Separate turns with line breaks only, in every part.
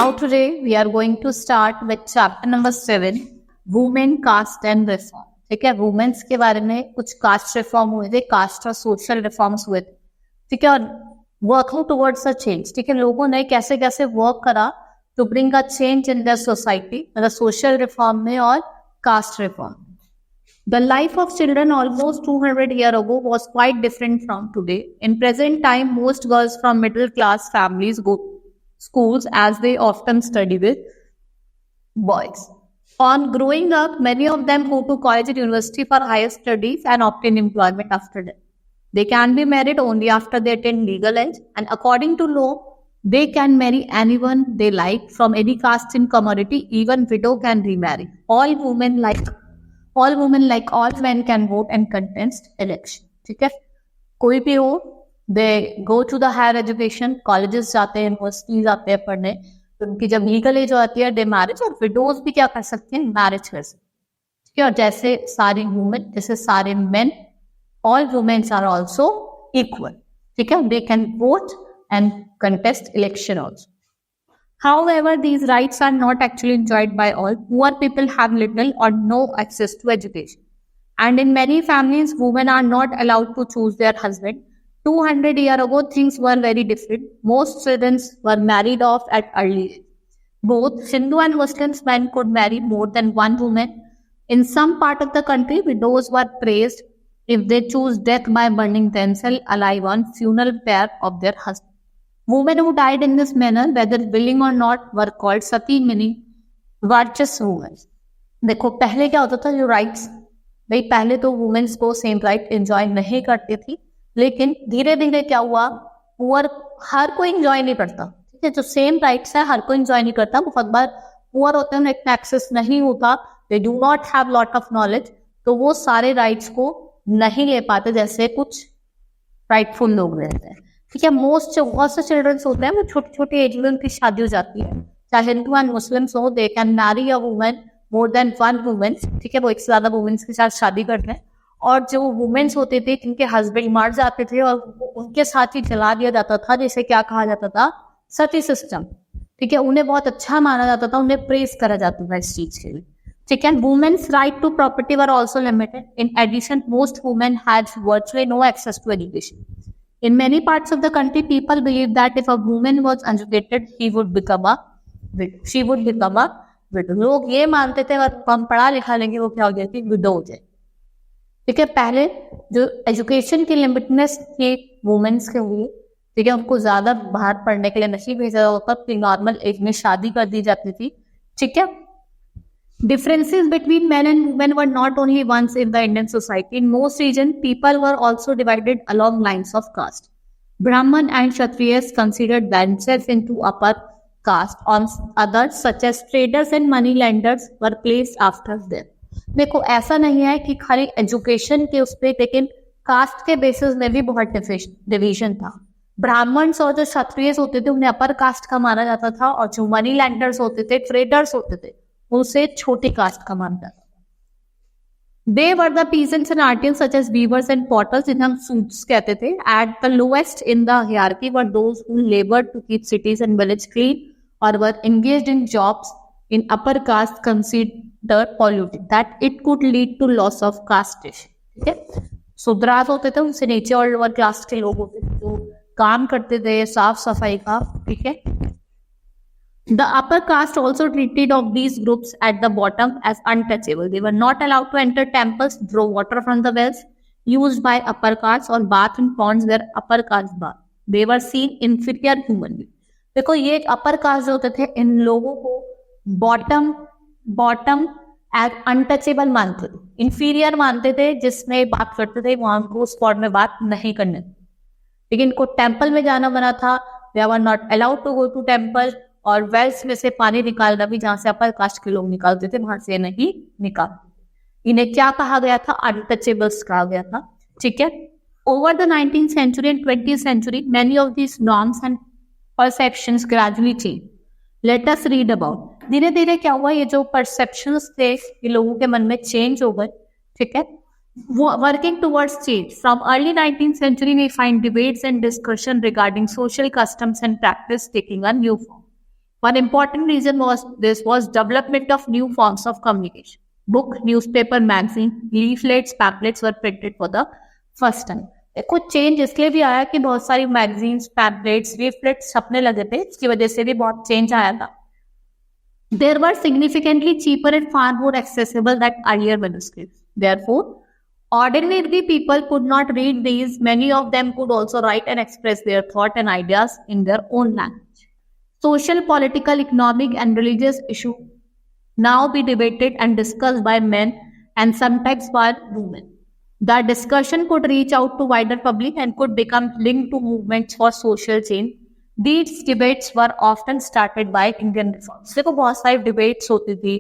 Now today we are going to start with chapter number 7, Women, Caste and Reform. ठीक है, women's के बारे में कुछ कास्ट रिफॉर्म हुए थे, कास्ट और सोशल रिफॉर्म्स हुए थे. ठीक है, और वर्किंग टुवर्ड्स अ चेंज. ठीक है, लोगों ने कैसे कैसे वर्क करा to bring a change in the society, मतलब सोशल रिफॉर्म में और caste reform. The life of children almost 200 years ago was quite different from today. In present time, most girls from middle class families go to schools as they often study with boys. On growing up, many of them go to college and university for higher studies and obtain employment after that. They can be married only after they attain legal age, and according to law, they can marry anyone they like from any caste and commodity. Even widow can remarry. All women like all men can vote and contest election. ठीक है, कोई भी हो, they go to the higher education, colleges जाते हैं, universities जाते हैं पढ़ने. तो उनकी जब लीगल एज होती है, दे मैरिज. और विडोज भी क्या कर सकते हैं, मैरिज कर सकते हैं. ठीक है, और जैसे सारी वुमेन, जैसे सारे main, all women are also equal. ठीक है, they can vote and contest election also. However, these rights are not actually enjoyed by all. Poor people have little or no access to education. And in many families, women are not allowed to choose their husband. 200 years ago, things were very different. Most children were married off at early age. Both Hindu and Muslim men could marry more than one woman. In some part of the country, widows were praised if they choose death by burning themselves alive on funeral pyre of their husband. Women who died in this manner, whether willing or not, were called sati, meaning virtuous women. देखो पहले क्या होता था, जो rights, भाई पहले तो women's को सेम राइट एंजॉय नहीं करती थी, लेकिन धीरे धीरे क्या हुआ, पुअर हर कोई एंजॉय नहीं करता. ठीक है, जो सेम राइट्स है हर कोई एंजॉय नहीं करता. बहुत बार पुअर होते हैं, उन्हें इतना एक्सेस नहीं होता, they do not have lot of knowledge, तो वो सारे राइट्स को नहीं ले पाते जैसे कुछ राइटफुल लोग रहते हैं. ठीक है, बहुत से चिल्ड्रंस होते हैं, वो छोटी छोटी एज में उनकी शादी हो जाती है. चाहे हिंदू एंड मुस्लिम्स हो, they can marry a woman more than one women. ठीक है, वो एक से ज्यादा वुमेन्स के साथ शादी करते हैं. और जो वुमेन्स होते थे जिनके हस्बैंड मर जाते थे और उनके साथ ही जला दिया जाता था, जैसे क्या कहा जाता था, सती सिस्टम. ठीक है, उन्हें बहुत अच्छा माना जाता था, उन्हें प्रेस करा जाता था इस चीज के लिए. ठीक है, women's right to property were also limited. In addition, most women had virtually no access to education. In many parts of the country, people believe that if a woman was educated, she would become a widow. लोग ये मानते थे अगर हम पढ़ा लिखा लेंगे वो क्या हो जाती, विडो हो जाए. ठीक है, पहले जो एजुकेशन की लिमिटनेस थी वुमेन्स के लिए, ठीक है, उनको ज्यादा बाहर पढ़ने के लिए नहीं भेजा जाता, नॉर्मल एज में शादी कर दी जाती थी. ठीक है, differences between men and women were not only once in the Indian society. In most regions, people were also divided along lines of caste. Brahman and Kshatriyas considered themselves into upper caste. On others, such as traders and money lenders, were placed after them. देखो ऐसा नहीं है कि खाली education के उस पर, लेकिन कास्ट के बेसिस में भी बहुत डिवीजन था. ब्राह्मण्स और जो क्षत्रियस होते थे उन्हें अपर कास्ट का माना जाता था, और जो मनी लैंडर्स होते थे, ट्रेडर्स होते थे, उसे छोटी कास्ट का माना जाता था. They were the peasants and artisans such as weavers and potters, जिन्हें हम सूट्स कहते थे. At the lowest in the hierarchy were those who labored to keep cities and villages clean or were engaged in jobs in upper caste considered polluting, that it could lead to loss of casteism. ठीक है, शूद्रास होते थे, उनसे नीचे और lower caste के लोग होते थे जो काम करते थे साफ सफाई का. ठीक है, the upper caste also treated of these groups at the bottom as untouchable. They were not allowed to enter temples, draw water from the wells used by upper caste, or bath in ponds where upper caste bath. They were seen inferior human beings. देखो ये upper caste जो होते थे, इन लोगों को bottom as untouchable मानते थे, inferior मानते थे, जिसमें बात करते थे वहां को स्पॉट में बात नहीं करने. लेकिन इनको टेम्पल में जाना मना था. They were not allowed to go to temple. और वेल्स में से पानी निकालना भी, जहां से अपर कास्ट के लोग निकालते थे, वहां से नहीं निकालते. इन्हें क्या कहा गया था, अनटचेबल्स कहा गया था. ठीक है, over the 19th century and 20th century, many of these norms and perceptions gradually changed. Let us read about. धीरे धीरे क्या हुआ, ये जो परसेप्शंस थे ये लोगों के मन में चेंज हो गए. ठीक है, working towards change. From early 19th century, we find debates and discussion regarding social customs and practice taking a new form. One important reason was development of new forms of communication. Book, newspaper, magazine, leaflets, pamphlets were printed for the first time. कुछ change इसलिए भी आया कि बहुत सारी magazines, pamphlets, leaflets छपने लगे थे, इसकी वजह से भी बहुत चेंज आया था. There were significantly cheaper and far more accessible than earlier manuscripts. Therefore, ordinary people could not read these. Many of them could also write and express their thought and ideas in their own language. Social, political, economic, and religious issues now be debated and discussed by men and sometimes by women. The discussion could reach out to wider public and could become linked to movements for social change. These debates were often started by Indian reforms. देखो बहुत सारी debates होती थी,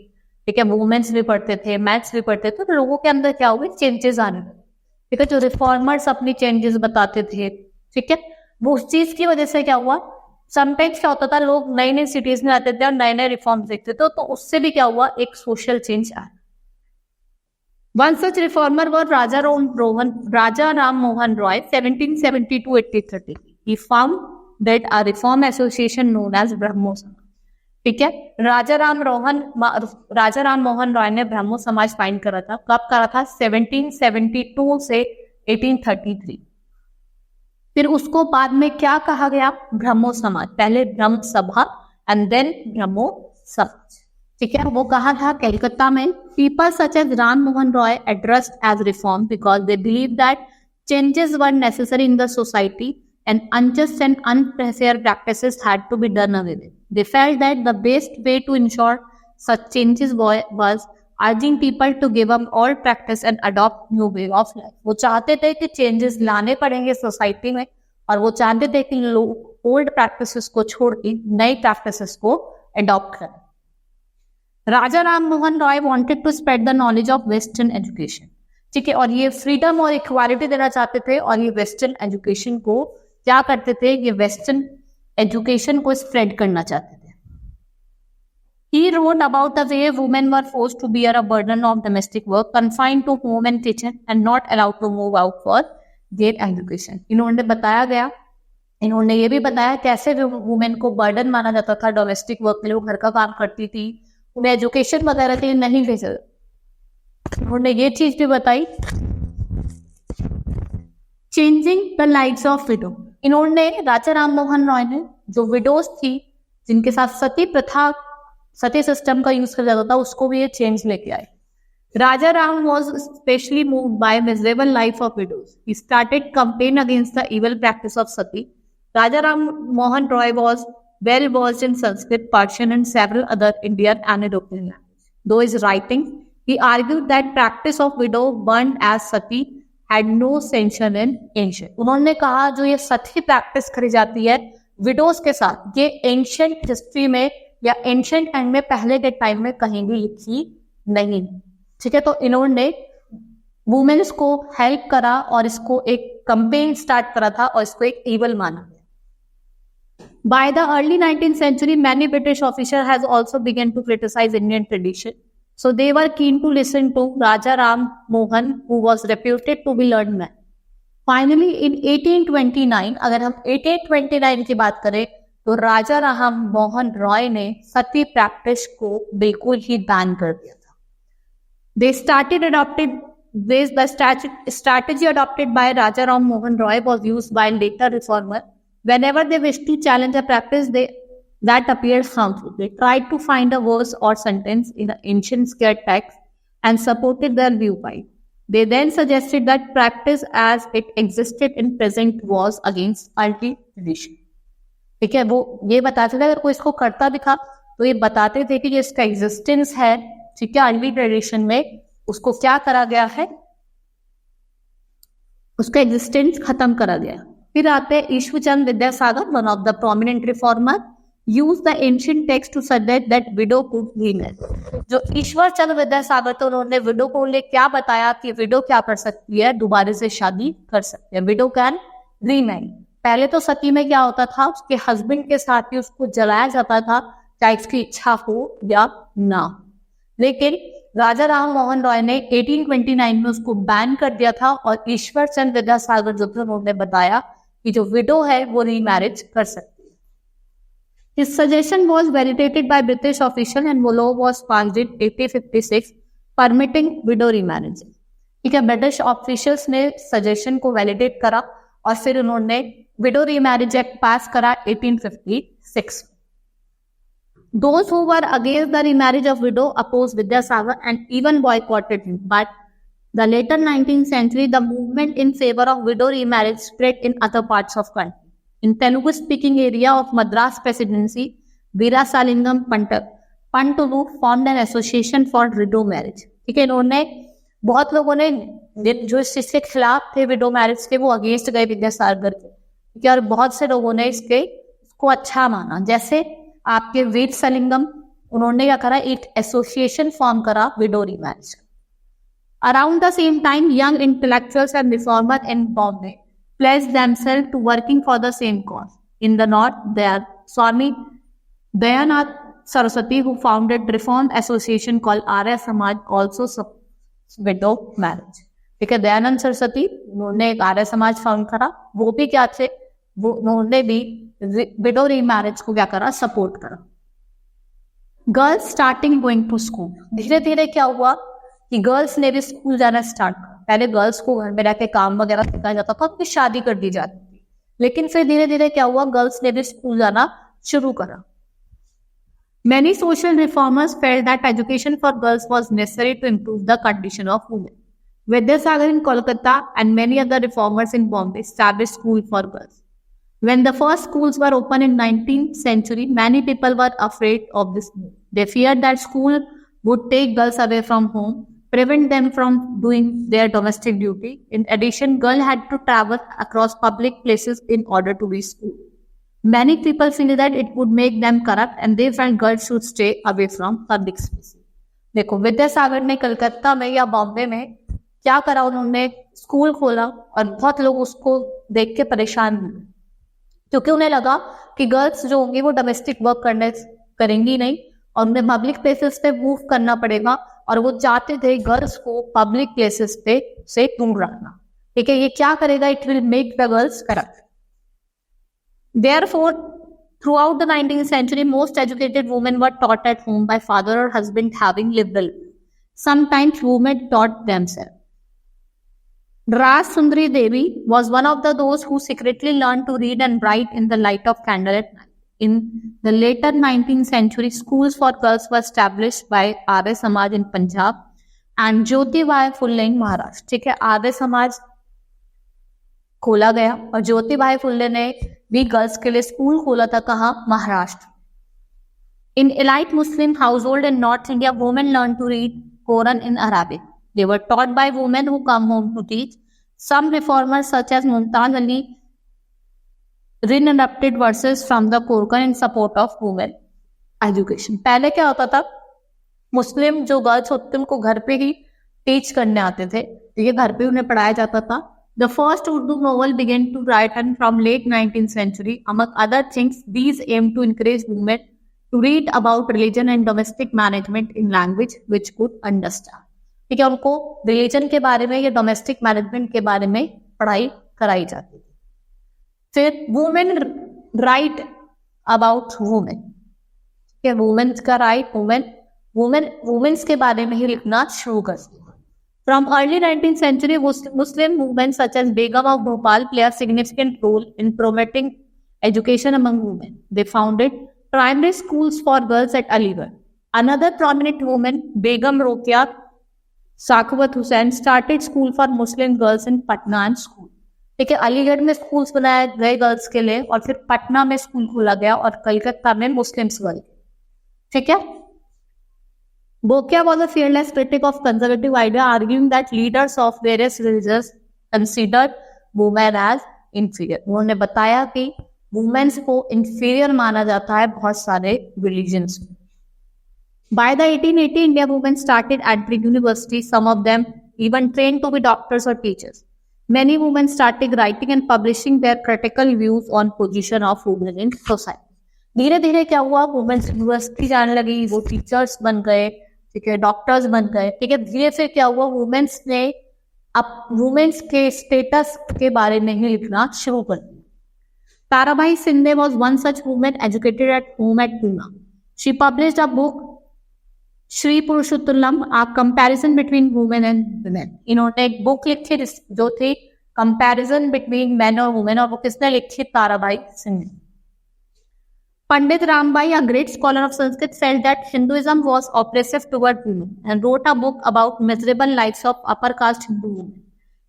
ठीक है, women's भी पढ़ते थे, मैथ्स भी पढ़ते थे, तो लोगों के अंदर क्या हुए, चेंजेस आने लगे, ठीक है. जो रिफॉर्मर्स अपनी चेंजेस बताते थे, ठीक है, वो उस चीज की वजह से क्या हुआ, समटाइम्स क्या होता था, लोग नई नई सिटीज में आते थे और नए नए रिफॉर्म्स देखते थे, तो उससे भी क्या हुआ, एक सोशल चेंज आया. One such reformer was Raja Ram Mohan Roy, 1770 to 1830. He found that a reform association known as ब्रह्मो समाज, ठीक है. राजा राम मोहन रॉय ने ब्रह्मो समाज फाइंड करा था. कब करा था, 1772 से 1833. फिर उसको बाद में क्या कहा गया, ब्रह्मो समाज. पहले ब्रह्म सभा एंड देन ब्रह्मो समाज, ठीक है. वो कहा था कलकत्ता में. People such as Ram Mohan Roy addressed as reform because they believe that changes were necessary in the society and unjust and unfair practices had to be done away with. They felt that the best way to ensure such changes was urging people to give up all practice and adopt new way of life. वो चाहते थे कि changes लाने पड़ेंगे society में, और वो चाहते थे कि लोग ओल्ड प्रैक्टिसेस को छोड़ के नई प्रैक्टिसेस को अडॉप्ट करें. Raja Ram Mohan Roy wanted to spread the knowledge of western education, ठीक है, और ये फ्रीडम और इक्वालिटी देना चाहते थे, और ये वेस्टर्न एजुकेशन को क्या करते थे, ये वेस्टर्न एजुकेशन को स्प्रेड करना चाहते थे. He wrote about the way women were forced to bear a burden of domestic work, confined to home and kitchen, and not allowed to move out for their education. इन्होंने बताया गया, इन्होंने ये भी बताया कैसे वुमेन को बर्डन माना जाता था डोमेस्टिक वर्क के लिए, वो घर का काम करती थी, उन्हें एजुकेशन वगैरह के लिए नहीं भेजा. उन्होंने ये चीज भी बताई. Changing the lives of window. इन्होंने, राजा राम मोहन रॉय ने, जो विडोज थी जिनके साथ सती प्रथा, सती सिस्टम का यूज किया जाता था, उसको भी ये चेंज लेके आए. राजा Ram was especially moved by miserable life of widows. He started campaign against the evil practice of sati. Raja Ram Mohan Roy was well versed in Sanskrit, Persian, and several other Indian and European languages. Though his writing, he argued that practice of widow burned as sati had no sanction in ancient. उन्होंने कहा जो ये सती practice करी जाती है widows के साथ, ये एंशियंट हिस्ट्री में या एंशियंट टाइम में, पहले के टाइम में कहीं भी लिखी नहीं, ठीक है. तो इन्होंने वुमेन्स को हेल्प करा और इसको एक कंपेन स्टार्ट करा था और इसको एक इवल माना. By the early 19th century, many British officers has also begun to criticize Indian tradition. So they were keen to listen to Raja Ram Mohan, who was reputed to be learned man. Finally, in 1829, अगर हम 1829 की बात करें, तो राजा राम मोहन रॉय ने सती practice को बिल्कुल ही ban कर दिया था. The strategy adopted by Raja Ram Mohan Roy was used by later reformer. Whenever they wished to challenge a practice that appeared harmful, they tried to find a verse or sentence in the ancient sacred text and supported their viewpoint. They then suggested that practice as it existed in present was against early tradition. ठीक है, वो ये बताते थे, अगर कोई इसको करता दिखा तो ये बताते थे कि ये इसका एग्जिस्टेंस है, ठीक है, अर्ली ट्रेडिशन में उसको क्या करा गया है, उसका एग्जिस्टेंस खत्म करा गया. फिर आते हैं Ishwarchand Vidyasagar, one of the prominent reformer, use the ancient text to suggest that widow could remarry. जो ईश्वरचंद विद्यासागर थे, उन्होंने विडो को लिए क्या बताया कि विडो क्या कर सकती है, दोबारा से शादी कर सकती है, विडो कैन रीमैरी. पहले तो सती में क्या होता था, उसके हस्बैंड के साथ ही उसको जलाया जाता था, चाहे उसकी इच्छा हो या ना. लेकिन राजा राम मोहन रॉय ने 1829 में उसको बैन कर दिया था, और ईश्वरचंद विद्यासागर जो थे उन्होंने बताया कि जो विडो है वो रीमैरिज कर सकती है. His suggestion was validated by British official and law was passed in 1856 permitting widow remarriage. ठीक है, ब्रिटिश ऑफिशियल्स ने सजेशन को वैलिडेट करा और फिर उन्होंने विडो रीमैरिज एक्ट पास करा 1856. Those who were against the remarriage of widow opposed Vidyasagar and even boycotted him. But the later 19th century, the movement in favor of widow remarriage spread in other parts of country. In Telugu-speaking area of Madras Presidency, Veerasalingam Pantulu formed an association for widow marriage. ठीक है, इन्होंने बहुत लोगों ने जो इस चीज के खिलाफ थे विडो मैरिज के, वो अगेंस्ट गए विद्यासागर के, ठीक है, और बहुत से लोगों ने इसको अच्छा माना. जैसे आपके वीर सलिंगम, उन्होंने क्या करा, एक एसोसिएशन फॉर्म करा window remarriage. Around the same time young intellectuals and reformer in Bombay pledged themselves to working for the same cause. In the north, there Swami Dayanand Saraswati, who founded reform association called Arya Samaj, also widow marriage. ठीक है, दयानंद सरस्वती, उन्होंने एक Arya Samaj found करा. वो भी क्या थे, वो उन्होंने भी विडो रीमैरिज को क्या करा, सपोर्ट करा. Girls starting going to school. धीरे धीरे क्या हुआ कि गर्ल्स ने भी स्कूल जाना स्टार्ट करा. पहले गर्ल्स को घर में रह के काम वगैरह सिखाया जाता था, फिर शादी कर दी जाती थी. लेकिन फिर धीरे धीरे क्या हुआ, गर्ल्स ने भी स्कूल जाना शुरू करा. Many social reformers felt that education for girls was necessary to improve the condition of women. Vidyasagar in Kolkata and many other reformers in Bombay established schools for girls. When the first schools were opened in 19th century, many people were afraid of this move. They feared that school would take girls away from home, prevent them from doing their domestic duty. In addition, girls had to travel across public places in order to reach school. Many people feel that it would make them corrupt and they felt girls should stay away from public spaces. देखो, विद्यासागर ने कलकत्ता में या बॉम्बे में क्या करा, उन्होंने school खोला और बहुत लोग उसको देख के परेशान हुए, क्योंकि उन्हें लगा कि गर्ल्स जो होंगी वो डोमेस्टिक वर्क करेंगी नहीं और उन्हें पब्लिक प्लेसेस पे मूव करना पड़ेगा, और वो चाहते थे गर्ल्स को पब्लिक प्लेसेस पे से दूर रखना. ठीक है, ये क्या करेगा, it will make the girls corrupt. Therefore, throughout the 19th century, most educated women were taught at home by father or husband having liberal. Sometimes women taught themselves. Raj Sundari Devi was one of those who secretly learned to read and write in the light of candle at night. In the later 19th century, schools for girls were established by Arya Samaj in Punjab and Jyotibai Phule in Maharashtra. ठीक है, आर्य समाज खोला गया और ज्योतिबाई फुले ने भी girls के लिए school खोला था. कहाँ, महाराष्ट्र. इन elite Muslim household in North India, women learned to read Quran in Arabic. They were taught by women who come home to teach. Some reformers such as Mumtaz Ali re-adapted verses from the Quran in support of women education. पहले क्या होता था, मुस्लिम जो girls होते थे उनको घर पे ही टीच करने आते थे, ये घर पे उन्हें पढ़ाया जाता था. The first Urdu novel began to write from late 19th century. Among other things, these aimed to encourage women to read about religion and domestic management in language which could understand. ठीक है, उनको religion के बारे में या domestic management के बारे में पढ़ाई कराई जाती थी. फिर वुमेन राइट अबाउट वुमेन. ठीक है, वुमेन्स का राइट, वुमेन्स के बारे में ही लिखना शुरू कर दिया. From early 19th century, Muslim movements such as Begum of Bhopal play a significant role in promoting education among women. They founded primary schools for girls at Aligarh. Another prominent woman, Begum Rokeya Sakhawat Hussain, started school for Muslim girls in Patna and school. ठीक है, अलीगढ़ में schools बनाए गए girls के लिए और फिर पटना में स्कूल खोला गया और कलकत्ता में मुस्लिम्स गर्ल. ठीक है. Bokia was a fearless critic of conservative idea, arguing that leaders of various religions considered women as inferior. उन्होंने बताया कि वुमेन्स को inferior माना जाता है बहुत सारे religions में. By the 1880, India women started entering university. Some of them even trained to be doctors or teachers. Many women started writing and publishing their critical views on position of women in society. धीरे धीरे क्या हुआ, women's university जाने लगी, वो teachers बन गए, ठीक है, डॉक्टर्स बन गए. ठीक है, धीरे से क्या हुआ, वुमेन्स ने अब वुमेन्स के स्टेटस के बारे में ही लिखना शुरू कर दिया. Tarabai Shinde was one such woman educated at home at Pune. She published a book, Shri Purushottam, a comparison between women and women. इन्होंने एक बुक लिखी जो थी कंपैरिजन बिटवीन मैन और वुमेन, और वो किसने लिखी? Tarabai Singh. Pandit Rambai, a great scholar of Sanskrit, felt that Hinduism was oppressive toward women and wrote a book about miserable lives of upper caste Hindu women.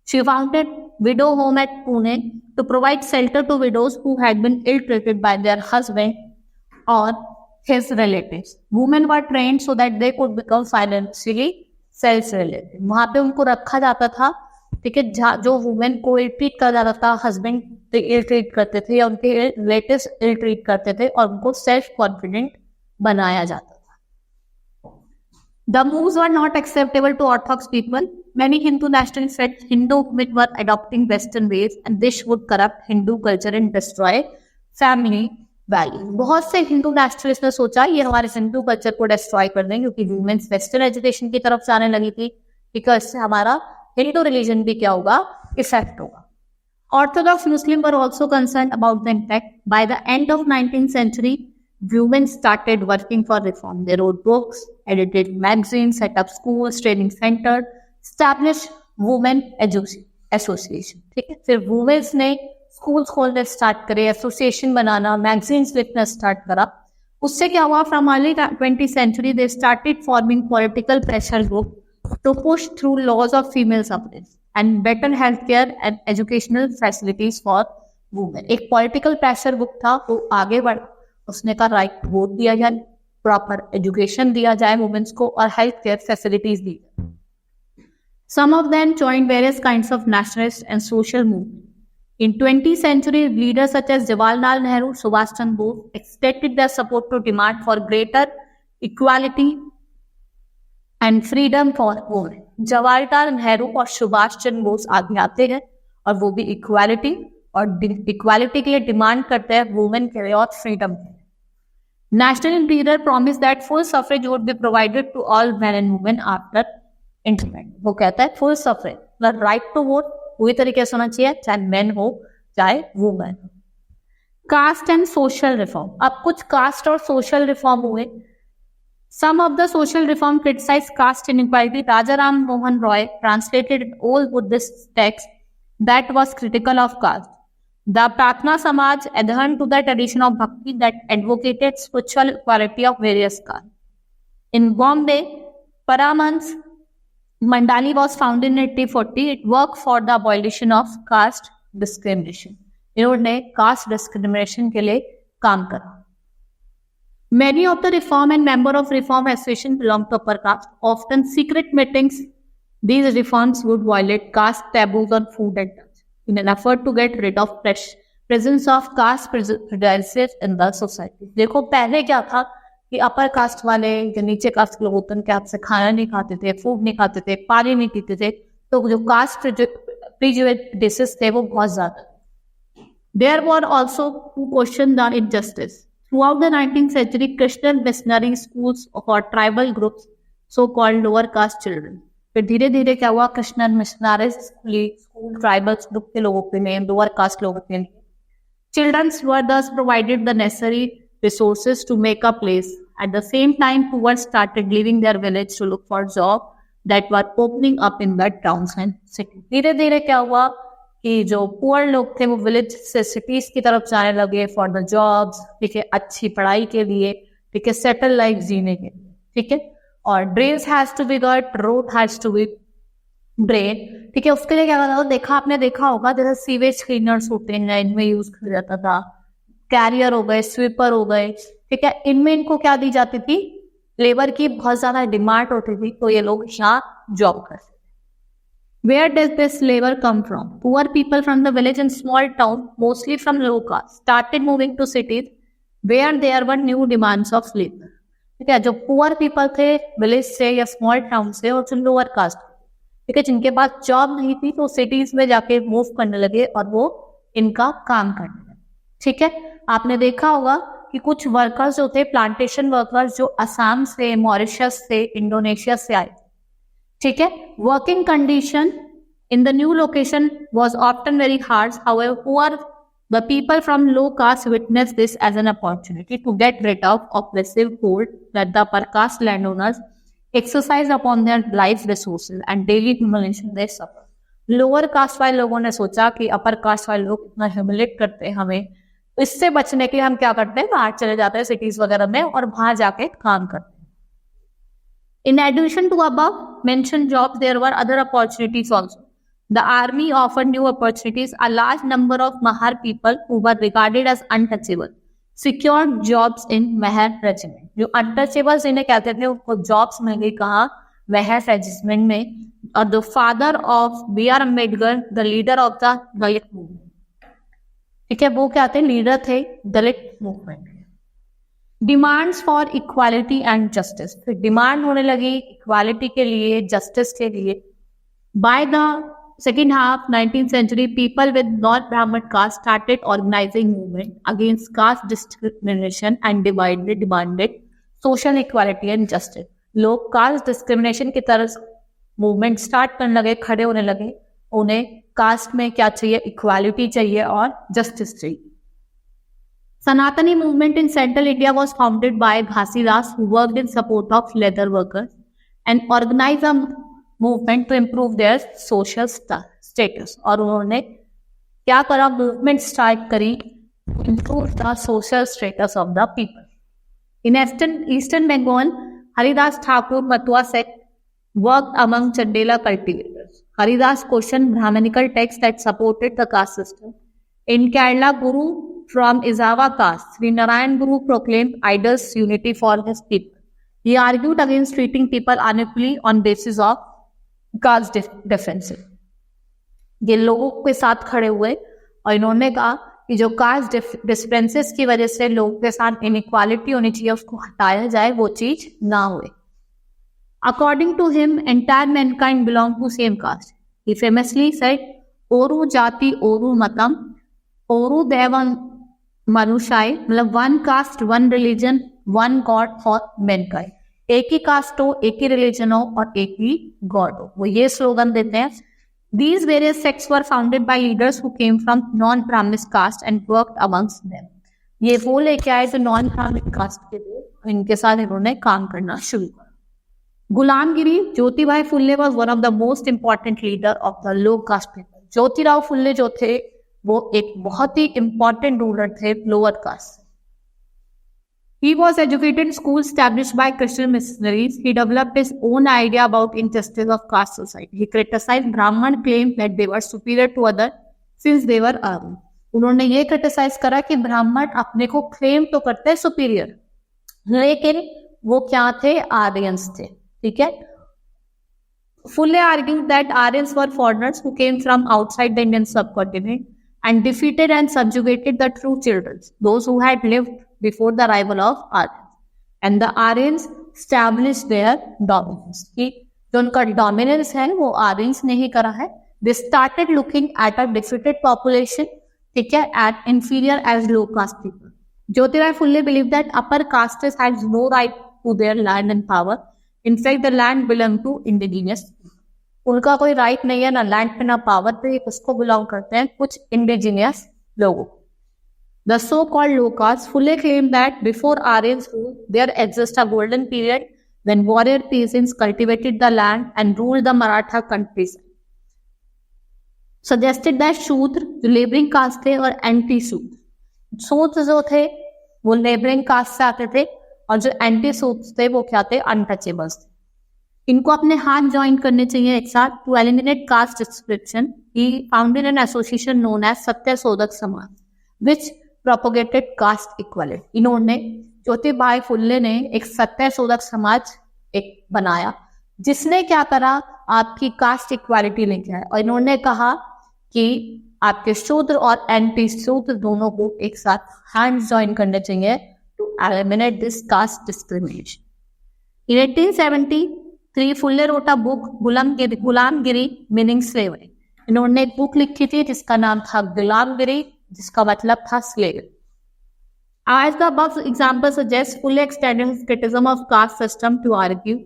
She founded Widow Home at Pune to provide shelter to widows who had been ill-treated by their husband or his relatives. Women were trained so that they could become financially self-reliant. वहाँ पे उनको रखा जाता था, ठीक है, जो women को इल ट्रीट करा जाता था, हस्बैंड इल ट्रीट करते थे या उनके रिलेटिव्स इल ट्रीट करते थे, और उनको सेल्फ कॉन्फिडेंट बनाया जाता था. The moves were not acceptable to orthodox people. Many Hindu nationalists said Hindu women were adopting Western ways and this would corrupt Hindu culture and destroy family values. बहुत से Hindu nationalist ने सोचा ये हमारे Hindu culture को डिस्ट्रॉय कर देंगे, क्योंकि वुमेन्स वेस्टर्न एजुकेशन की तरफ जाने लगी थी, बिकॉज इससे हमारा हिंदू रिलीजन भी क्या होगा? इफेक्ट होगा. Orthodox Muslims were also concerned about the impact. By the end of 19th century, women started working for reform. They wrote books, edited magazines, set up schools, training centers, established women association. ठीक है, फिर women's ने schools खोलने start करे, association बनाना, magazines लिखना start करा. उससे क्या हुआ? From early 20th century, they started forming political pressure group to push through laws of female suffrage and better healthcare and educational facilities for women. एक political pressure group था, वो आगे बढ़, उसने कहा राइट वोट दिया जाए, प्रॉपर एजुकेशन दिया जाए वुमेन्स को, और हेल्थ केयर फैसिलिटीज दी जाए. Some of them joined various kinds of nationalist and social movements. In 20th century, leaders such as Jawaharlal Nehru, Subhash Chandra Bose extended their support to demand for greater equality and freedom for women. Jawaharlal Nehru और सुभाष चंद्र बोस आगे आते हैं, और वो भी equality के लिए demand करते हैं, वुमेन के लिए और फ्रीडम के लिए. National leader promise that full suffrage would be provided to all man and women after independence. वो कहता है फुल सफरेज, मतलब राइट टू वोट पूरी तरीके से होना चाहिए, चाहे मैन हो चाहे women. Caste and social reform. अब कुछ कास्ट और सोशल रिफॉर्म हुए. Some of the social reform criticized caste inequality. Raja Ram Mohan Roy translated an old Buddhist text that was critical of caste. The Pratna Samaj adhered to the tradition of Bhakti that advocated spiritual equality of various castes. In Bombay, Paramhans Mandali was founded in 1840. It worked for the abolition of caste discrimination. इन्होंने caste discrimination के लिए काम करा. Many of the reform and member of reform association belong to upper caste. Often secret meetings, these reforms would violate caste taboos on food and touch in an effort to get rid of presence of caste prejudices in the society. देखो पहले क्या था कि upper caste वाले जो नीचे cast के लोग होते हैं, क्या आपसे खाना नहीं खाते थे, फूड नहीं खाते थे, पानी नहीं पीते थे, तो जो कास्ट prejudices थे वो बहुत ज्यादा. There were also who questioned the injustice. Throughout the 19th century, Christian missionary schools for tribal groups, so-called lower caste children. फिर धीरे धीरे क्या हुआ? Christian missionary school tribal group के लोगों के लिए, लोअर कास्ट लोगों के लिए. Children were thus provided the necessary resources to make a place. At the same time, poor started leaving their village to look for jobs that were opening up in the towns and cities. धीरे धीरे क्या हुआ कि जो poor लोग थे वो village से सिटीज की तरफ जाने लगे फॉर द जॉब्स, ठीक है, अच्छी पढ़ाई के लिए, ठीक है, सेटल लाइफ जीने के लिए, ठीक है. और drains has to be gut, road has to be drain, ठीक है. उसके लिए क्या करता था? आपने देखा होगा जैसे सीवेज क्लीनर्स होते हैं, इनमें यूज किया जाता था. कैरियर हो गए, स्वीपर हो गए, ठीक है, इनमें इनको क्या दी जाती थी? लेबर की बहुत ज्यादा डिमांड होती थी, तो ये लोग यहाँ जॉब करते. Where does this labor come from? Poor people from the village and small town, mostly from low caste, started moving to cities where there were new demands of labor. ठीक है, जो पुअर पीपल थे village से या small town से और जो lower caste, ठीक है, जिनके पास जॉब नहीं थी, तो सिटीज में जाके मूव करने लगे और वो इनका काम करने लगे. ठीक है, आपने देखा होगा कि कुछ वर्कर्स जो थे, प्लांटेशन वर्कर्स, जो असम से, मॉरिशस से, इंडोनेशिया से आए. ठीक है, working condition in the new location was often very harsh. However, poor The people from low caste witnessed this as an opportunity to get rid of oppressive hold that the upper caste landowners exercised upon their life resources and daily humiliation they suffer. Lower caste वाले लोगों ने सोचा कि upper caste वाले लोग इतना humiliate करते हैं हमें, इससे बचने के लिए हम क्या करते हैं, बाहर चले जाते हैं सिटीज वगैरह में और वहां जाके काम करते हैं. In addition to above mentioned jobs, there were other opportunities also. The army offered new opportunities. A large number of Mahar people who were regarded as untouchable secured jobs in Mahar regiment. जो untouchables इन्हें कहते थे उनको jobs मिल गई कहाँ, Mahar regiment में. और the father of B.R. Ambedkar, the leader of the Dalit movement. ठीक है, वो क्या थे, लीडर थे Dalit movement. Demands for equality and justice, फिर डिमांड होने लगी इक्वालिटी के लिए, जस्टिस के लिए. By the second half 19th century, people with non-Brahmin caste started organizing movement against caste discrimination and demanded social equality and justice. लोग caste discrimination की तरफ मूवमेंट स्टार्ट करने लगे, खड़े होने लगे. उन्हें कास्ट में क्या चाहिए, इक्वालिटी चाहिए और जस्टिस चाहिए. Sanatani movement in Central India was founded by Ghasidas, who worked in support of leather workers and organized a movement to improve their social status. और उन्होंने क्या करा, मूवमेंट स्टार्ट करी, improve the social status of the people. In Eastern Bengal, Haridas Thakur Matua sect worked among Chandela cultivators. Haridas questioned Brahminical texts that supported the caste system. In Kerala, Guru from Izava caste, Sri Narayan Guru proclaimed idol's unity for his people. He argued against treating people unequally on basis of caste differences. ये लोगों के साथ खड़े हुए और इन्होंने कहा कि जो कास्ट डिफरेंसेस की वजह से लोगों के साथ इनइक्वालिटी होनी चाहिए उसको हटाया जाए, वो चीज ना हुए. According to him, entire mankind belonged to same caste. He famously said, "Oru jati oru matam, oru devan manushai," मतलब one caste, one religion, one God for mankind. एक ही कास्ट हो, एक ही रिलीजन हो और एक ही गॉड हो. वो ये स्लोगन देते हैं. These various sects were founded by leaders who came from non-Brahmin caste and worked amongst them. ये वो लेके आए जो non-Brahmin caste के थे, इनके साथ इन्होंने काम करना शुरू किया. गुलामगिरी, Jyotibai फुल्ले was one of the most important leader of the low caste people. Jyotirao फुल्ले जो थे वो एक बहुत ही important ruler थे lower caste. He was educated in schools established by Christian missionaries. He developed his own idea about injustice of caste society. He criticized Brahman claims that they were superior to others since they were Aryan. उन्होंने ये criticise करा कि ब्राह्मण अपने को claim तो करते हैं सुपीरियर, लेकिन वो क्या थे, आर्यंस थे. ठीक है. Fulle argued that Aryans were foreigners who came from outside the Indian subcontinent and defeated and subjugated the true children, those who had lived before the arrival of Aryans. And the Aryans established their dominance. कि जो उनका dominance है वो Aryans ने ही करा है. They started looking at a defeated population, ठीक है, at inferior as low caste people. Jyotirao Phule believed that upper castes had no right to their land and power. In fact, the land belonged to indigenous people. उनका कोई right नहीं है, ना land पे ना power पे, उसको belong करते हैं कुछ इंडिजिनियस लोगों. The so-called low caste Phule claimed that before Aryans rule, there exists a golden period when warrior peasants cultivated the land and ruled the Maratha countryside. Suggested that शूद्र जो labouring cast थे और anti शूद्र, शूद्र जो थे वो labouring cast से आते थे और जो एंटी शूद्र थे वो क्या थे, अनटचेबल्स थे. इनको अपने हाथ ज्वाइन करने चाहिए एक साथ. To eliminate caste description, he founded an association known as Satyashodhak Samaj which propagated cast equality. इन्होंने, ज्योतिबाई फुल्ले ने एक सत्यशोधक समाज एक बनाया जिसने क्या करा, आपकी कास्ट इक्वालिटी लेके आया. और इन्होंने कहा कि आपके शूद्र और एंटी शूद्र दोनों को एक साथ हैंड ज्वाइन करने चाहिए to eliminate this caste discrimination. In 1873, Phule wrote a book, Gulamgiri meaning slavery. इन्होंने एक बुक लिखी थी जिसका नाम था गुलामगिरी, जिसका मतलब था slave. As the above example suggests, Phule extended his criticism of caste system to argue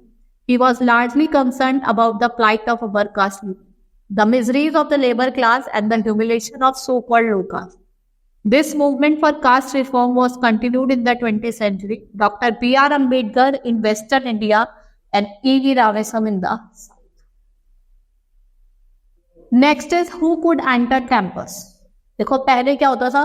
he was largely concerned about the plight of upper caste people, the miseries of the labor class and the humiliation of so-called low caste. This movement for caste reform was continued in the 20th century. Dr. B.R. Ambedkar in Western India and E.V. Ramaswamy in the South. Next is who could enter campus. देखो पहले क्या होता था,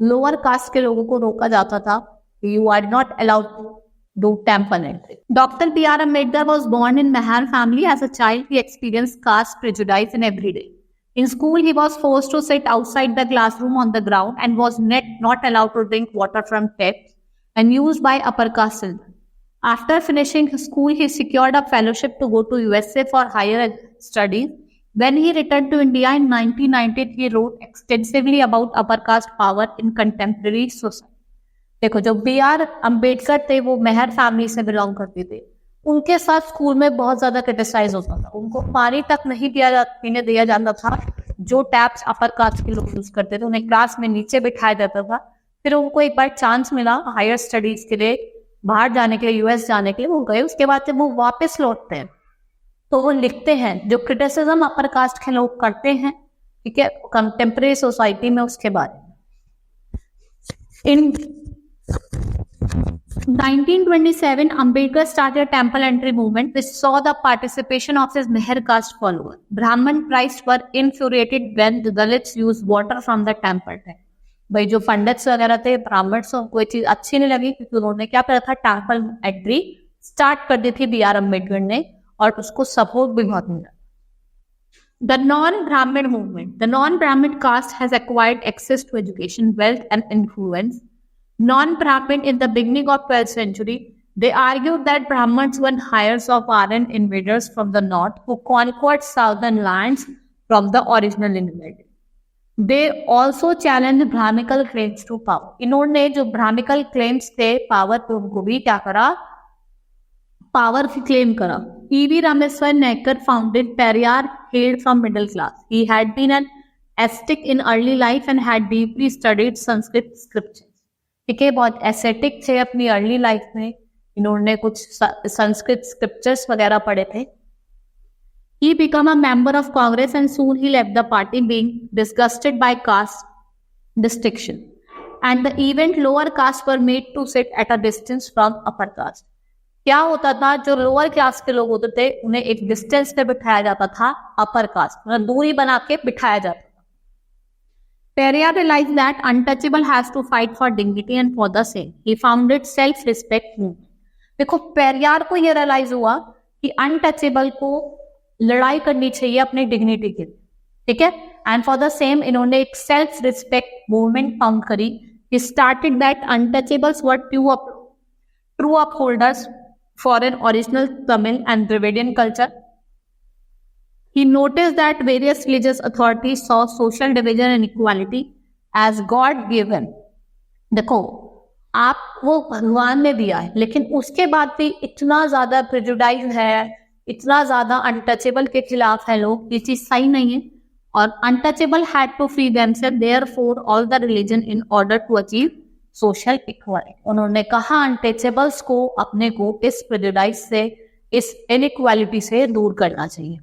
lower caste के लोगों को रोका जाता था, you are not allowed to do temple entry. Dr. B.R. Ambedkar was born in Mehar family. As a child, he experienced caste prejudice in every day. In school, he was forced to sit outside the classroom on the ground and was not allowed to drink water from taps and used by upper caste children. After finishing school, he secured a fellowship to go to USA for higher studies. When he returned to India in 1990, he wrote extensively about upper caste power in contemporary society. देखो जो B.R. Ambedkar थे वो मेहर family से belong करते थे, उनके साथ school में बहुत ज्यादा क्रिटिसाइज होता था, उनको पानी तक नहीं पीने दिया जाता था जो टैप्स अपर कास्ट के लोग यूज करते थे, उन्हें क्लास में नीचे बिठाया जाता था। फिर उनको एक बार चांस मिला हायर स्टडीज के लिए बाहर जाने के लिए, यूएस जाने के लिए, वो गए। उसके बाद जब वो वापस लौटते हैं तो वो लिखते हैं जो क्रिटिसिज्म अपर कास्ट के लोग करते हैं, ठीक है, कंटेम्प्रेरी सोसाइटी में, उसके बारे में। इन 1927, Ambedkar started a temple entry movement which saw the participation of his Meher caste followers. Brahman priests were infuriated when the Dalits used water from the temple tank. भाई जो पंडित्स वगैरह थे, Brahmins, उनको ये चीज अच्छी नहीं लगी क्योंकि उन्होंने क्या करा था, टेम्पल एंट्री स्टार्ट कर दी थी B.R. अम्बेडकर ने, और उसको सपोर्ट भी बहुत मिला। The non-Brahmin movement. The non-Brahmin caste has acquired access to education, wealth, and influence. Non-Brahmin in the beginning of 12th century, they argued that Brahmins were heirs of Aryan invaders from the north who conquered southern lands from the original invader. They also challenged Brahminical claims to power. इन्होंने जो Brahminical claims थे power पे, उनको भी क्या करा, power की claim करा। E.V. Ramaswamy founded Periyar, hailed from middle class. He had been an ascetic in early life and had deeply studied Sanskrit scriptures. ठीक है, बहुत एसेटिक थे अपनी अर्ली लाइफ में, इन्होंने कुछ संस्कृत स्क्रिप्चर्स वगैरह पढ़े थे। He became a member of Congress and soon he left the party, being disgusted by caste distinction. And the event lower caste were made to sit at a distance from upper caste. क्या होता था, जो lower class के लोग होते थे उन्हें एक डिस्टेंस पे बिठाया जाता था, अपर कास्ट मतलब दूरी बना के बिठाया जाता था। Periyar realized that untouchable has to fight for dignity and for the same. He founded self-respect movement. देखो पेरियार को ये रियलाइज हुआ कि अनटचेबल को लड़ाई करनी चाहिए अपनी डिग्निटी के लिए, ठीक है, एंड फॉर द सेम इन्होंने एक सेल्फ रिस्पेक्ट मूवमेंट फाउंड करी। He started that untouchables were true upholders for an original Tamil and Dravidian culture. He noticed that various religious authorities saw social division and equality as God-given. देखो आपको भगवान ने दिया है, लेकिन उसके बाद भी इतना ज्यादा प्रेजुडाइज है, इतना ज्यादा अनटचेबल के खिलाफ है लोग, ये चीज सही नहीं है। और untouchable had to free themselves therefore all the religion in order to achieve social equality. उन्होंने कहा अनटचेबल्स को अपने को इस प्रेजुडाइज से, इस इनइक्वालिटी से दूर करना चाहिए।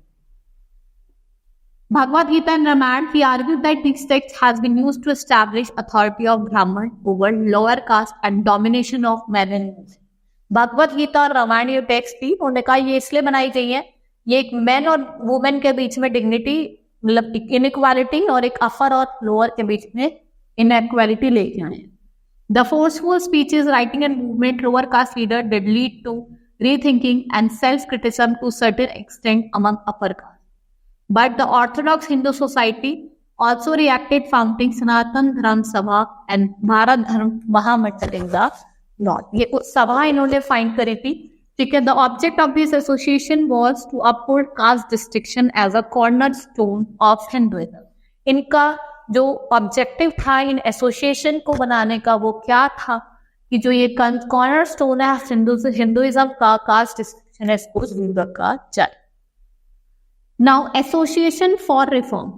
Bhagavad Gita and Ramayana, he argued that this text has been used to establish authority of Brahman over lower caste and domination of men and women. Bhagavad Gita और रामायण ये टेक्स्ट थी, उन्होंने कहा ये इसलिए बनाई चाहिए, ये एक मैन और वुमेन के बीच में डिग्निटी मतलब इनइक्वालिटी और एक अपर और लोअर के बीच में इनइक्वालिटी लेके आए। The forceful speeches, writing and movement lower caste leader did lead to rethinking and self-criticism to certain extent among upper caste. But the Orthodox Hindu society also reacted, founding Sanatan Dharam Sabha and Bharat Dharm Mahamata in the north. ये कुछ सभा इन्होंने find करी थी, ठीक है। The object of this association was to uphold caste distinction as a cornerstone of Hinduism. इनका जो ऑब्जेक्टिव था इन एसोसिएशन को बनाने का वो क्या था कि जो ये कॉर्नरस्टोन है हिंदुइज्म का, कास्ट डिस्टिंक्शन है, इसको दूर रखा जाए। Now association for reform,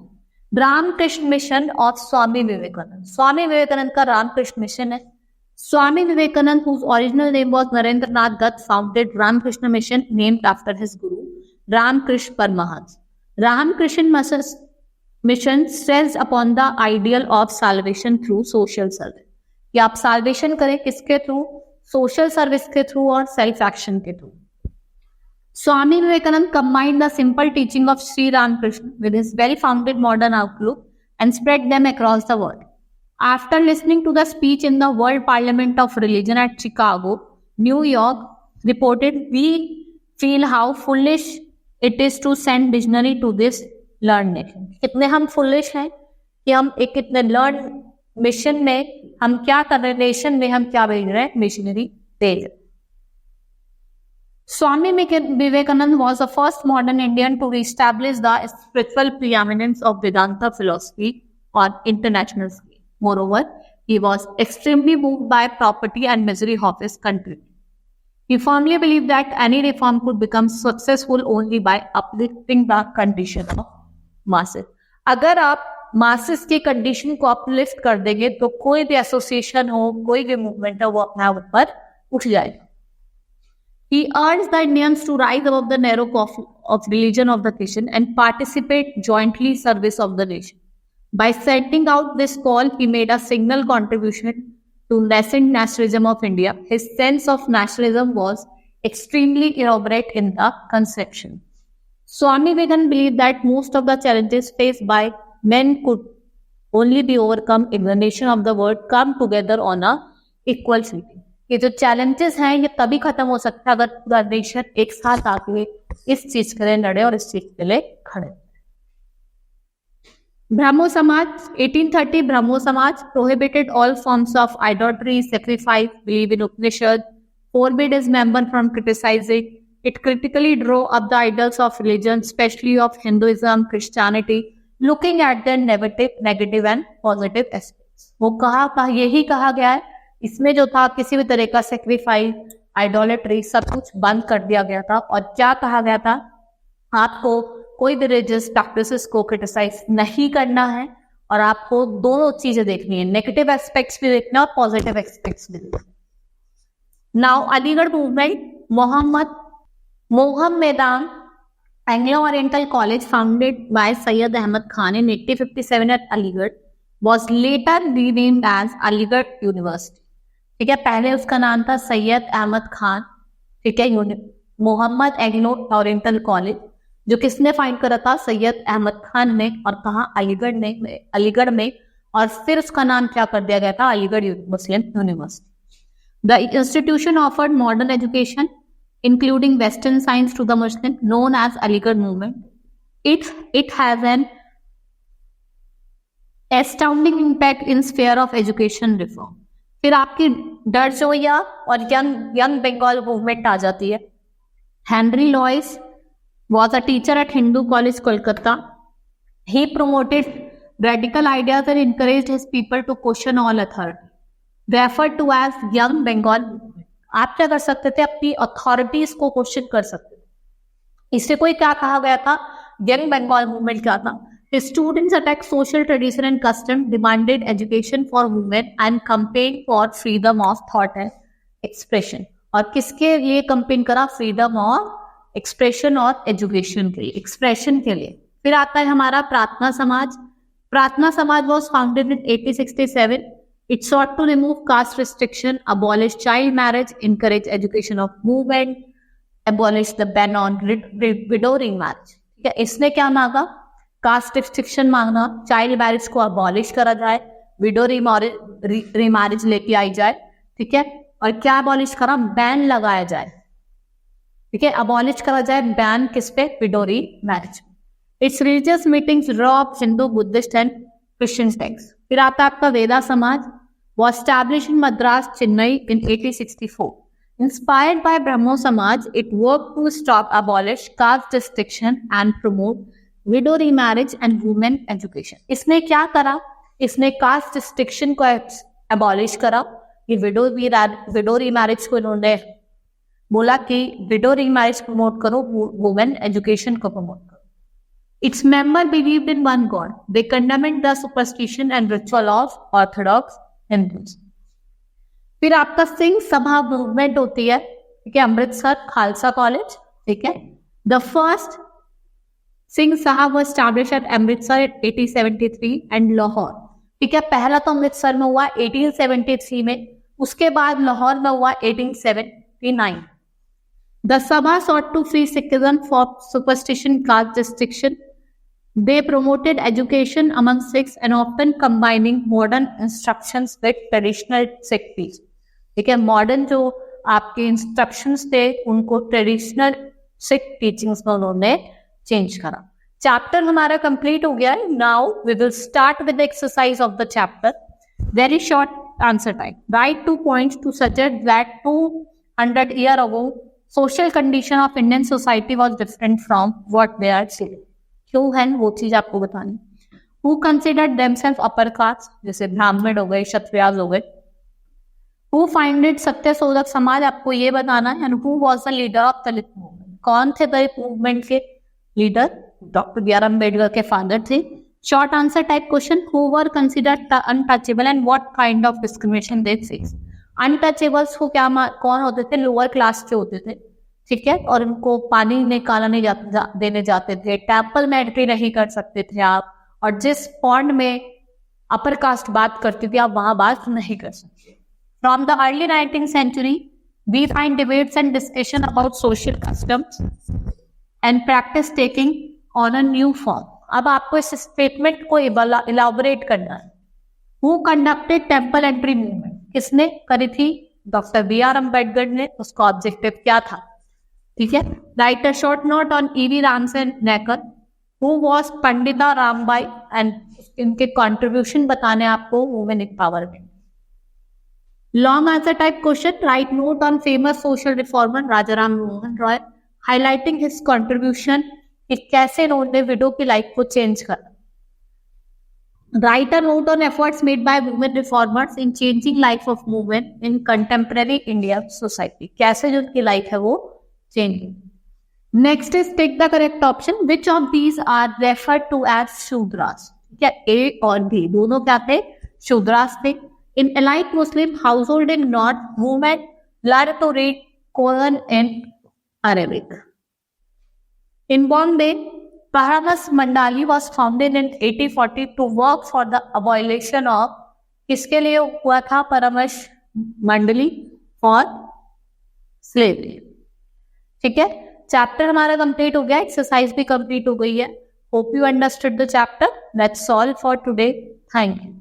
Ramakrishna Mission of Swami Vivekananda. Swami Vivekananda का रामकृष्ण मिशन है। Swami Vivekananda whose original name was Narendranath Dutt founded Ramakrishna Mission named after his guru Ramakrishna Paramahansa. Ramakrishna mission stressed upon the ideal of solvation through social service, कि आप solvation करें किसके through, social service के through और self action के through. Swami Vivekananda combined the simple teaching of Sri Ramakrishna with his well-founded modern outlook and spread them across the world. After listening to the speech in the World Parliament of Religion at Chicago, New York, reported, "We feel how foolish it is to send missionary to this learned nation." कितने हम foolish हैं कि हम एक इतने learned mission में हम क्या कर रहे हैं, नेशन में हम क्या भेज रहे हैं, मिशनरी भेज रहे हैं. Swami Vivekananda was the first modern Indian to reestablish the spiritual preeminence of Vedanta philosophy on international scale. Moreover, he was extremely moved by poverty and misery of his country. He firmly believed that any reform could become successful only by uplifting the condition of masses. अगर आप masses की condition को uplift कर देंगे तो कोई भी association हो, कोई भी movement हो, वो अपने ऊपर उठ जाएगा. He urged the Indians to rise above the narrow of religion of the nation and participate jointly service of the nation. By sending out this call, he made a signal contribution to nascent nationalism of India. His sense of nationalism was extremely elaborate in the conception. Swami Vivekananda believed that most of the challenges faced by men could only be overcome if the nation of the world come together on a equal footing. ये जो challenges हैं ये तभी खत्म हो सकता है अगर पूरा नेशन एक साथ आके इस चीज के लिए लड़े और इस चीज के लिए खड़े. ब्रह्मो समाज 1830 ब्रह्मो समाज prohibited all forms of idolatry, sacrifice, believe in Upanishad, forbid his member from criticizing. It critically drew up the idols of religion, especially of Hinduism, Christianity, looking at their negative and positive aspects. वो यही कहा गया है, इसमें जो था किसी भी तरह का सेक्रीफाइस, आइडोलेट्री सब कुछ बंद कर दिया गया था. और क्या कहा गया था, आपको कोई भी रिलीजियस प्रैक्टिसेस को क्रिटिसाइज नहीं करना है और आपको दोनों चीजें देखनी है, नेगेटिव एस्पेक्ट्स भी देखना और पॉजिटिव एस्पेक्ट्स भी देखना. Now Aligarh movement. Mohammedan Anglo Oriental College founded by Syed Ahmad Khan in 1857 at Aligarh was later renamed as Aligarh University. ठीक है, पहले उसका नाम था सैयद अहमद खान. ठीक है, मोहम्मद एंग्लो ओरिएंटल कॉलेज जो किसने फाइंड करा था, सैयद अहमद खान ने. और कहा, अलीगढ़ में. और फिर उसका नाम क्या कर दिया गया था, Aligarh Muslim University. The institution offered modern education including western science to the Muslim, known as Aligarh movement. It has an astounding impact in sphere of education reform. फिर आपकी डरजोया और यंग बंगाल मूवमेंट आ जाती है. Henry लॉइस was a teacher at Hindu College, Kolkata. He promoted radical ideas and encouraged his people to question all authority. Referred to as Young Bengal movement. आप क्या कर सकते थे, अपनी अथॉरिटीज को क्वेश्चन कर सकते थे. इससे कोई क्या कहा गया था, यंग बंगाल मूवमेंट क्या था. His students attacked social tradition and custom, demanded education for women and campaigned for freedom of thought and expression. और किसके लिए campaign करा, freedom of expression और education के लिए, expression के लिए. फिर आता है हमारा प्रार्थना समाज. प्रार्थना समाज was founded in 1867. It sought to remove caste restriction, abolish child marriage, encourage education of women, abolish the ban on widow remarriage. ठीक है, इसने क्या मांगा, कास्ट रिस्ट्रिक्शन मांगना, चाइल्ड मैरिज को अबॉलिश करा जाए, विडो रीमैरिज लेके आई जाए. ठीक है, और क्या अबॉलिश करा, बैन लगाया जाए. ठीक है, अबॉलिश करा जाए बैन किस पे, widow remarriage. Its religious meetings rob Hindu, Buddhist and Christian text. फिर आता है आपका वेदा समाज. was established in Madras, Chennai in 1864. Inspired by Brahmo Samaj, it worked to stop, abolish caste restriction and promote widow remarriage and women education. इसने क्या करा, इसने cast restriction को अबॉलिश करा. ये विडो रीमैरिज को इन्होंने बोला कि विडो रीमैरिज प्रमोट करो, वुमेन एजुकेशन को प्रमोट करो. Its member believed in one God. They condemned the superstition and ritual of Orthodox Hindus. फिर आपका सिंह सभा मूवमेंट होती है. ठीक है, अमृतसर खालसा कॉलेज. ठीक है, द फर्स्ट सिंह साहब was established at Amritsar 1873 and Lahore. ठीक है, पहला तो अमृतसर में हुआ 1873 में, उसके बाद लाहौर में हुआ 1879। The Sabha sought to free Sikhism for superstition, caste distinction. They promoted education among Sikhs and often combining modern instructions with traditional Sikh teachings. ठीक है, मॉडर्न जो आपके इंस्ट्रक्शंस थे उनको ट्रेडिशनल सिख टीचिंग्स में उन्होंने चेंज करा। चैप्टर हमारा कंप्लीट हो गया है। Now we will start with exercise of the chapter. Very short answer time. Right 2 points to suggest that 200 years ago social condition of Indian society was different from what they are today. क्यों है वो चीज आपको बतानी। Who considered themselves upper caste, जैसे ब्राह्मण हो गए, क्षत्रियास हो गए। Who founded सत्य शोधक समाज, आपको ये बताना है। And who was the leader of Dalit movement, कौन थे दलित मूवमेंट के leader? Doctor B R Ambedkar के फादर थे। Short answer type question. Who were considered untouchable and what kind of discrimination they faced? Untouchables को क्या कौन होते थे? लोअर क्लास के होते थे, ठीक है, और उनको पानी निकाला नहीं देने जाते थे, टेम्पल में एंट्री नहीं कर सकते थे आप, और जिस पॉन्ड में अपर कास्ट बात करती थी आप वहां बात नहीं कर सकते। From the early 19th century we find debates and discussion about social customs and practice taking on a new form। अब आपको इस स्टेटमेंट को इलाबोरेट करना है। Who conducted temple entry movement, किसने करी थी? डॉक्टर बी आर अम्बेडकर ने। उसका ऑब्जेक्टिव क्या था? ठीक है, write a short note on EV Ramasamy Naicker. Who was Pandita Ramabai and इनके कंट्रीब्यूशन बताने आपको women empowerment. Long answer type question. Write note on famous social reformer Raja Ram Mohan Roy, highlighting his contribution कि कैसे इन्होंने विडो की लाइफ को चेंज करा। Write a note on efforts made by women reformers in changing life of women in contemporary India society। कैसे जो उनकी life है वो changing. Next is take the correct option. Which of these are referred to as Shudras? क्या A और B दोनों क्या थे? शूद्रास थे। In elite Muslim household in north, women learn to read Quran in Arabic। In Bombay, Paramas Mandali was founded in 1840 to work for the abolition of, किसके लिए हुआ था परमश मंडली? For slavery. ठीक है, चैप्टर हमारा कंप्लीट हो गया, एक्सरसाइज भी कंप्लीट हो गई है। Hope you understood the chapter. Let's solve for today. Thank you.